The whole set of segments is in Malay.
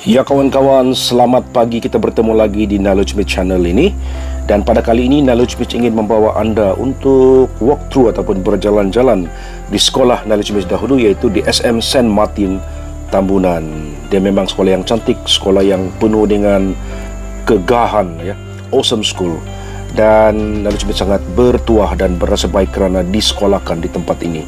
Ya kawan-kawan, selamat pagi. Kita bertemu lagi di Knowledge Meet channel ini. Dan pada kali ini Knowledge Meet ingin membawa anda untuk walkthrough ataupun berjalan-jalan di sekolah Knowledge Meet dahulu, iaitu di SM Saint Martin Tambunan. Dia memang sekolah yang cantik, sekolah yang penuh dengan kegahan, ya. Awesome school. Dan Knowledge Meet sangat bertuah dan berasa baik kerana disekolahkan di tempat ini.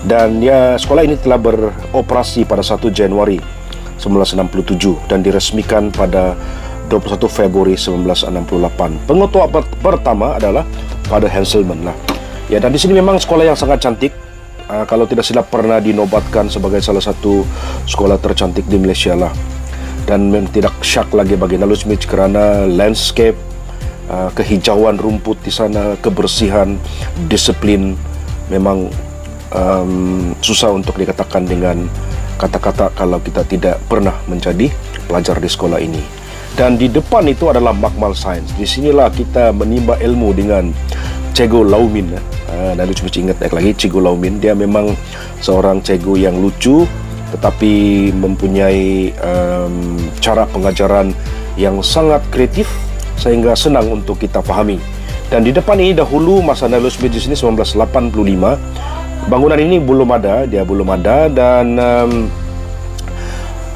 Dan ya, sekolah ini telah beroperasi pada 1 Januari 1967 dan diresmikan pada 21 Februari 1968. Pengetua pertama adalah Father Hanselman lah. Ya, dan di sini memang sekolah yang sangat cantik. Kalau tidak silap pernah dinobatkan sebagai salah satu sekolah tercantik di Malaysia lah. Dan tidak syak lagi bagi Knowledge Meet kerana landscape, kehijauan rumput di sana, kebersihan, disiplin memang susah untuk dikatakan dengan kata-kata kalau kita tidak pernah menjadi pelajar di sekolah ini. Dan di depan itu adalah Makmal Science. Di sinilah kita menimba ilmu dengan Cikgu Lau Min. Dan lucu ingat lagi Cikgu Lau Min. Dia memang seorang cikgu yang lucu, tetapi mempunyai cara pengajaran yang sangat kreatif sehingga senang untuk kita fahami. Dan di depan ini dahulu masa Knowledge Meet di sini 1985. Bangunan ini belum ada, dan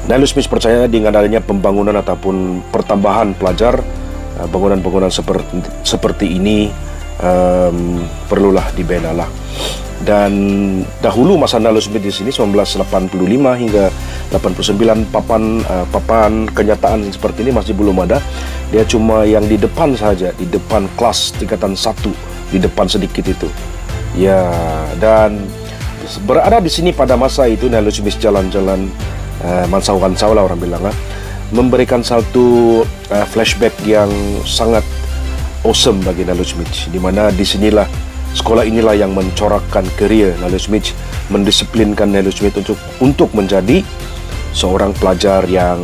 Knowledge Meet percaya dengan adanya pembangunan ataupun pertambahan pelajar, bangunan-bangunan seperti ini perlulah dibina lah. Dan dahulu masa Knowledge Meet di sini 1985 hingga 89 papan kenyataan seperti ini masih belum ada. Dia cuma yang di depan saja, di depan kelas tingkatan 1, di depan sedikit itu. Ya, dan berada di sini pada masa itu Knowledge Meet jalan-jalan mansau-mansau lah orang bilang lah, memberikan satu flashback yang sangat awesome bagi Knowledge Meet, di mana di sinilah sekolah inilah yang mencorakkan kerjaya Knowledge Meet, mendisiplinkan Knowledge Meet untuk menjadi seorang pelajar yang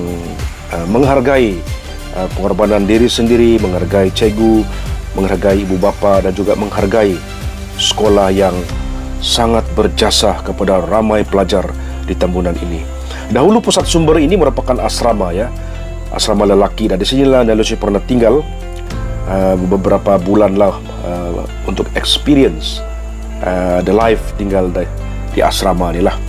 menghargai pengorbanan diri sendiri, menghargai cikgu, menghargai ibu bapa, dan juga menghargai sekolah yang sangat berjasa kepada ramai pelajar di Tambunan ini. Dahulu pusat sumber ini merupakan asrama, ya, asrama lelaki, dan di sinilah Knowledge pernah tinggal beberapa bulan lah untuk experience the life tinggal di asrama ni lah.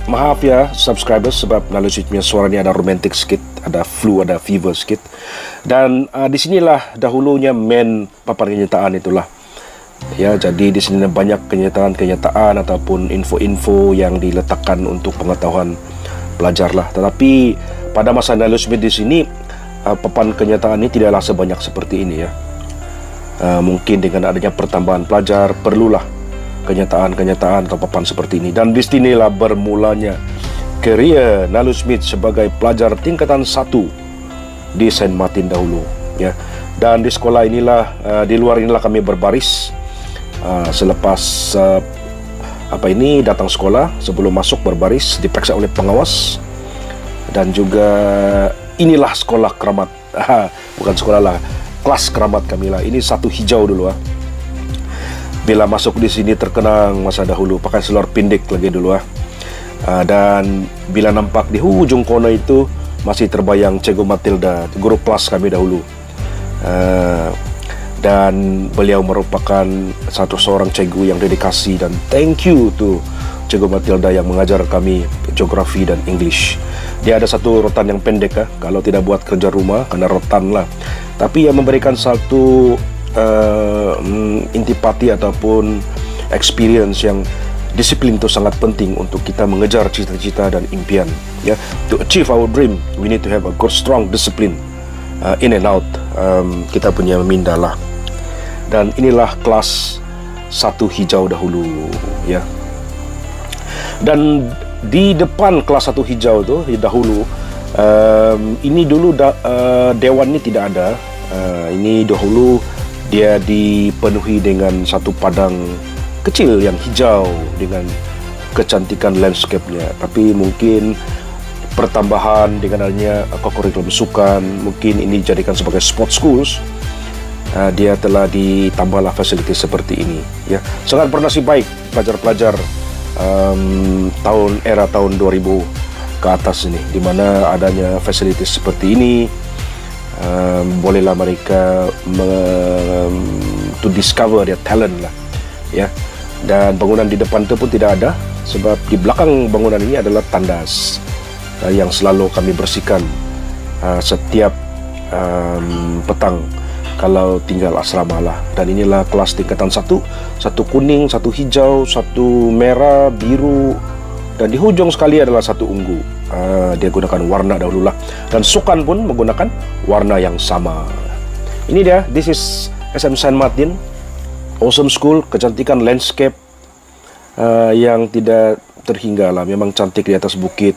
Maaf ya subscribers, sebab Knowledge punya suara ni ada romantic sikit, ada flu, ada fever sikit. Dan di sinilah dahulunya main papan kenyataan itulah. Ya, jadi di sini banyak kenyataan ataupun info-info yang diletakkan untuk pengetahuan pelajar lah. Tetapi pada masa Knowledge Meet di sini papan kenyataan ini tidaklah sebanyak seperti ini, ya. Mungkin dengan adanya pertambahan pelajar perlulah kenyataan atau papan seperti ini. Dan di sinilah bermulanya kerjaya Knowledge Meet sebagai pelajar tingkatan 1 di Saint Martin dahulu, ya. Dan di sekolah inilah, di luar inilah kami berbaris. Selepas datang sekolah, sebelum masuk berbaris diperiksa oleh pengawas. Dan juga inilah sekolah keramat, bukan sekolah lah, kelas keramat kami lah. Ini satu hijau dulu. Bila masuk di sini terkenang masa dahulu pakai seluar pendek lagi dulu. Dan bila nampak di ujung kona itu masih terbayang Cikgu Matilda, guru kelas kami dahulu. Dan beliau merupakan seorang cikgu yang dedikasi, dan thank you to Cikgu Matilda yang mengajar kami geografi dan English. Dia ada satu rotan yang pendek, kalau tidak buat kerja rumah, kena rotan lah. Tapi yang memberikan satu intipati ataupun experience yang disiplin itu sangat penting untuk kita mengejar cita-cita dan impian. Ya, to achieve our dream, we need to have a good, strong discipline in and out. Kita punya minda lah. Dan inilah kelas 1 hijau dahulu, ya. Dan di depan kelas 1 hijau tu dahulu, ini dulu dewan ini tidak ada. Ini dahulu dia dipenuhi dengan satu padang kecil yang hijau dengan kecantikan landscape-nya. Tapi mungkin pertambahan dengan adanya kurikulum sukan, mungkin ini dijadikan sebagai sport schools. Dia telah ditambahlah fasilitas seperti ini, ya. Sangat bernasib baik pelajar-pelajar tahun 2000 ke atas ini, di mana adanya fasilitas seperti ini. Bolehlah mereka to discover their talent lah, ya. Dan bangunan di depan itu pun tidak ada, sebab di belakang bangunan ini adalah tandas yang selalu kami bersihkan setiap petang kalau tinggal asrama lah. Dan inilah kelas tingkatan 1, satu kuning, satu hijau, satu merah, biru, dan di hujung sekali adalah satu ungu. Dia gunakan warna dahulu lah, dan sukan pun menggunakan warna yang sama. Ini dia, this is SM Saint Martin, awesome school, kecantikan landscape yang tidak terhingga lah, memang cantik di atas bukit.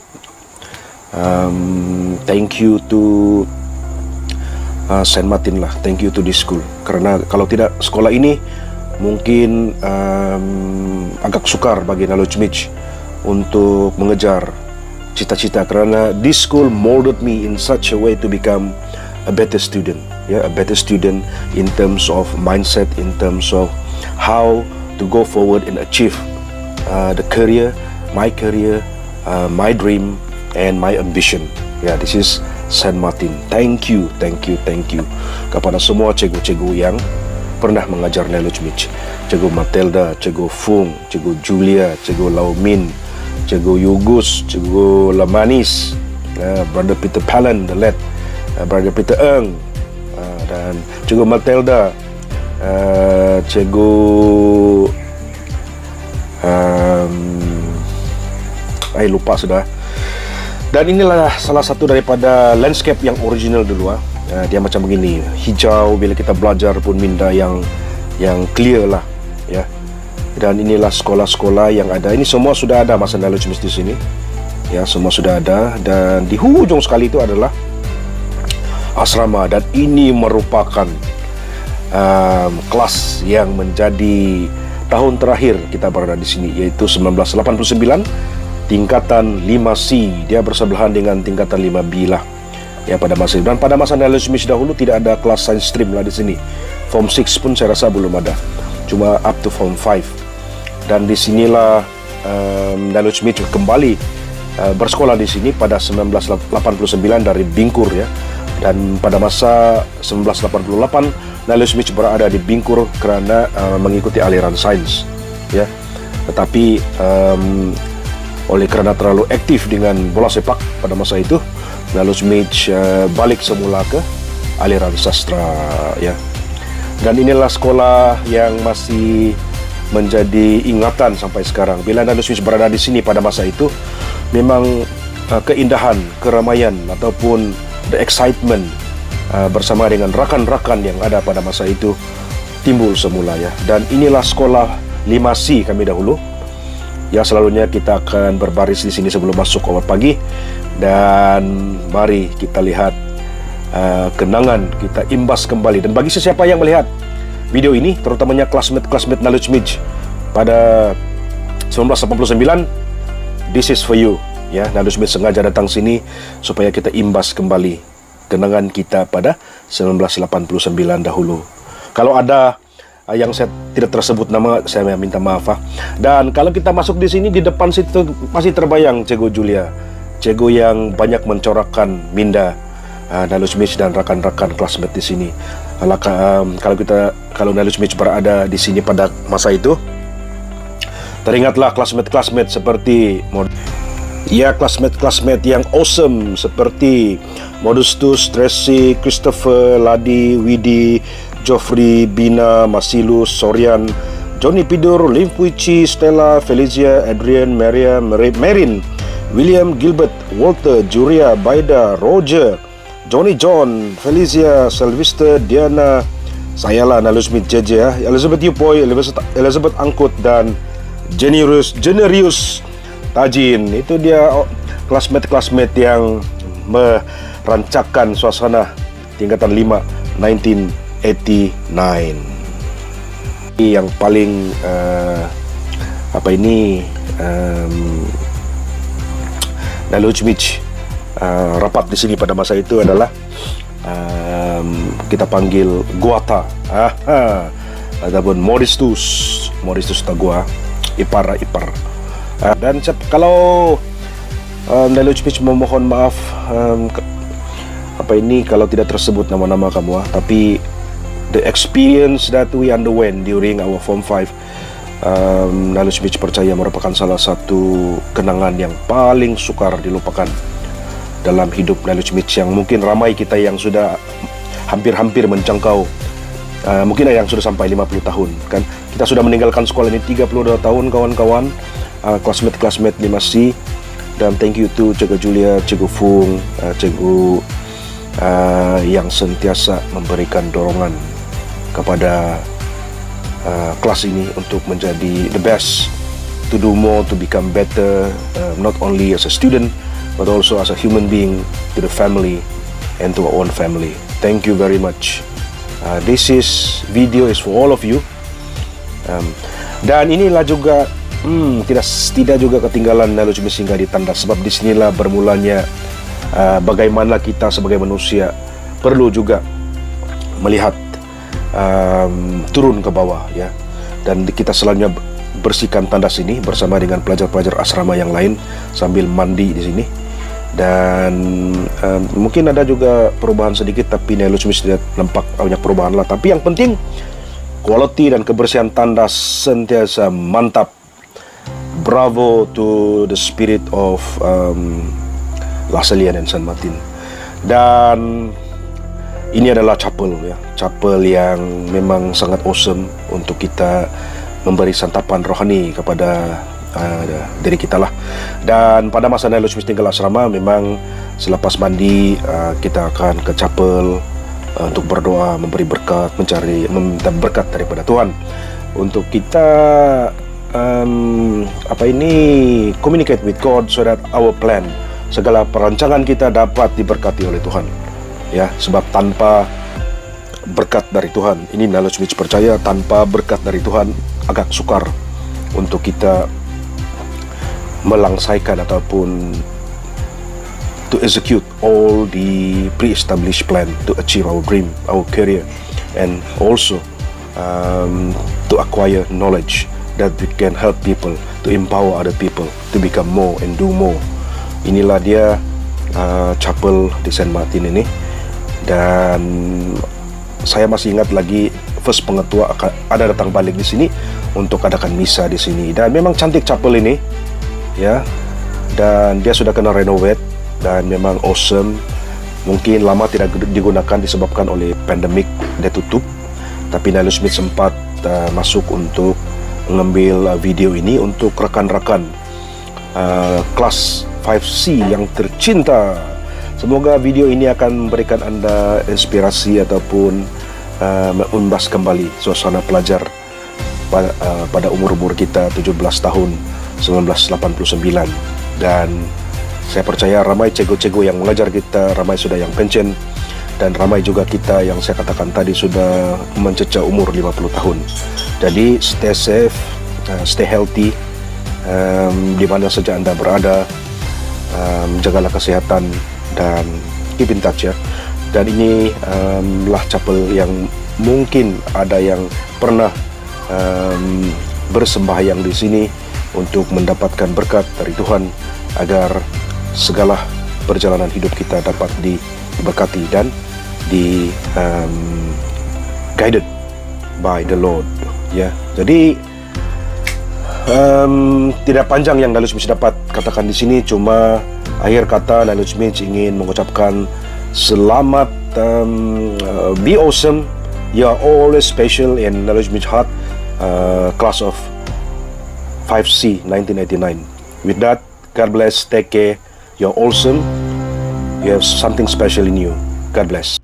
Thank you to Saint Martin lah, thank you to this school, karena kalau tidak sekolah ini mungkin agak sukar bagi Knowledge Mitch untuk mengejar cita-cita, karena this school molded me in such a way to become a better student, a better student in terms of mindset, in terms of how to go forward and achieve the career, my dream and my ambition. This is Saint Martin. Thank you kepada semua cikgu-cikgu yang pernah mengajar Knowledge Mitch. Cikgu Matilda, Cikgu Fung, Cikgu Julia, Cikgu Laumin, Cikgu Yugus, Cikgu Lamanis, Brother Peter Pallen, the late Brother Peter Eng, dan Cikgu Matilda, Cikgu lupa sudah. Dan inilah salah satu daripada landscape yang original dulu. Dia macam begini, hijau, bila kita belajar pun minda yang clear lah, ya. Dan inilah sekolah-sekolah yang ada. Ini semua sudah ada masa Knowledge Mitch di sini, ya, semua sudah ada. Dan di hujung sekali itu adalah asrama, dan ini merupakan kelas yang menjadi tahun terakhir kita berada di sini, yaitu 1989, tingkatan 5C. Dia bersebelahan dengan tingkatan 5B lah, ya, pada masa itu. Dan pada masa Knowledge Mitch dahulu tidak ada kelas science stream lah di sini. Form 6 pun saya rasa belum ada, cuma up to Form 5. Dan disinilah Knowledge Mitch kembali bersekolah di sini pada 1989 dari Bingkur, ya. Dan pada masa 1988 Knowledge Mitch berada di Bingkur kerana mengikuti aliran sains, ya. Tetapi oleh kerana terlalu aktif dengan bola sepak pada masa itu, Knowledge Mitch balik semula ke aliran sastra, ya. Dan inilah sekolah yang masih menjadi ingatan sampai sekarang. Bila Knowledge Mitch berada di sini pada masa itu, memang keindahan, keramaian ataupun the excitement bersama dengan rakan-rakan yang ada pada masa itu timbul semula, ya. Dan inilah sekolah 5C kami dahulu. Ya, selalunya kita akan berbaris di sini sebelum masuk awal pagi, dan mari kita lihat kenangan, kita imbas kembali. Dan bagi sesiapa yang melihat video ini, terutamanya classmate Knowledge Mitch pada 1989, this is for you, ya. Knowledge Mitch sengaja datang sini supaya kita imbas kembali kenangan kita pada 1989 dahulu. Kalau ada yang saya tidak tersebut nama, saya minta maaf. Dan kalau kita masuk di sini, di depan situ masih terbayang Cikgu Julia, cikgu yang banyak mencorakkan minda Knowledge Mitch dan rakan-rakan classmate di sini. Kalau Knowledge Mitch berada di sini pada masa itu, teringatlah classmate seperti classmate yang awesome seperti Modestus, Tracy, Christopher, Ladi, Widi, Joffrey, Bina, Masilus, Sorian, Johnny Pidur, Lim Puichi, Stella, Felicia, Adrian, Maria, Marin, William, Gilbert, Walter, Juria, Baida, Roger, Johnny John, Felicia, Sylvester, Diana, sayalah Knowledge Mitch JJ, ya, Elizabeth Yupoy, Elizabeth Angkut, dan Generius Tajin. Itu dia classmate yang merancangkan suasana tingkatan 5 1989. Yang paling Knowledge Mitch rapat di sini pada masa itu adalah kita panggil Guata, ataupun Modestus Tagua, ipar. Dan kalau Knowledge Mitch memohon maaf kalau tidak tersebut nama-nama kamu, tapi the experience that we underwent during our Form 5, Knowledge Mitch percaya merupakan salah satu kenangan yang paling sukar dilupakan dalam hidup Knowledge Mitch, yang mungkin ramai kita yang sudah hampir-hampir menjangkau, mungkin yang sudah sampai 50 tahun kan. Kita sudah meninggalkan sekolah ini 32 tahun kawan-kawan, classmate 5C. Dan thank you to Cikgu Julia, Cikgu Fung, Cikgu yang sentiasa memberikan dorongan kepada kelas ini untuk menjadi the best, to do more, to become better, not only as a student but also as a human being, to the family and to our own family. Thank you very much. This video is for all of you. Dan inilah juga tidak juga ketinggalan Knowledge Mitch hingga di tandas, sebab disinilah bermulanya bagaimana kita sebagai manusia perlu juga melihat turun ke bawah, ya. Dan kita selanjutnya bersihkan tandas ini bersama dengan pelajar-pelajar asrama yang lain sambil mandi di sini. Dan mungkin ada juga perubahan sedikit, tapi Knowledge Mitch tidak nampak banyak perubahan lah. Tapi yang penting quality dan kebersihan tandas sentiasa mantap. Bravo to the spirit of La Sallian and San Martin. Dan ini adalah chapel, ya, chapel yang memang sangat awesome untuk kita memberi santapan rohani kepada diri kita lah. Dan pada masa Knowledge Mitch tinggal asrama, memang selepas mandi kita akan ke chapel untuk berdoa, memberi berkat, meminta berkat daripada Tuhan untuk kita communicate with God, so that our plan, segala perancangan kita dapat diberkati oleh Tuhan, ya. Sebab tanpa berkat dari Tuhan, ini Knowledge Mitch percaya, tanpa berkat dari Tuhan agak sukar untuk kita melangsaikan ataupun to execute all the pre-established plan to achieve our dream, our career, and also to acquire knowledge that we can help people, to empower other people to become more and do more. Inilah dia chapel di Saint Martin ini. Dan saya masih ingat lagi first pengetua ada datang balik di sini untuk adakan misa di sini. Dan memang cantik chapel ini, ya. Dan dia sudah kena renovate dan memang awesome. Mungkin lama tidak digunakan disebabkan oleh pandemik, dia tutup. Tapi Knowledge Mitch sempat masuk untuk mengambil video ini untuk rekan-rekan kelas 5C yang tercinta. Semoga video ini akan memberikan Anda inspirasi ataupun mengumbas kembali suasana pelajar pada umur-umur kita 17 tahun 1989. Dan saya percaya ramai cikgu-cikgu yang mengajar kita, ramai sudah yang pensiun, dan ramai juga kita yang saya katakan tadi sudah mencecah umur 50 tahun. Jadi stay safe, stay healthy, di mana saja Anda berada, jagalah kesehatan dan keep in touch, ya. Dan ini lah chapel yang mungkin ada yang pernah bersembahyang di sini untuk mendapatkan berkat dari Tuhan, agar segala perjalanan hidup kita dapat diberkati dan guided by the Lord, ya. Jadi tidak panjang yang Knowledge Mitch dapat katakan di sini, cuma akhir kata Knowledge Mitch ingin mengucapkan selamat, be awesome, you are always special in Knowledge Mitch heart, class of 5C 1989. With that, God bless, take care, you're awesome, you have something special in you. God bless.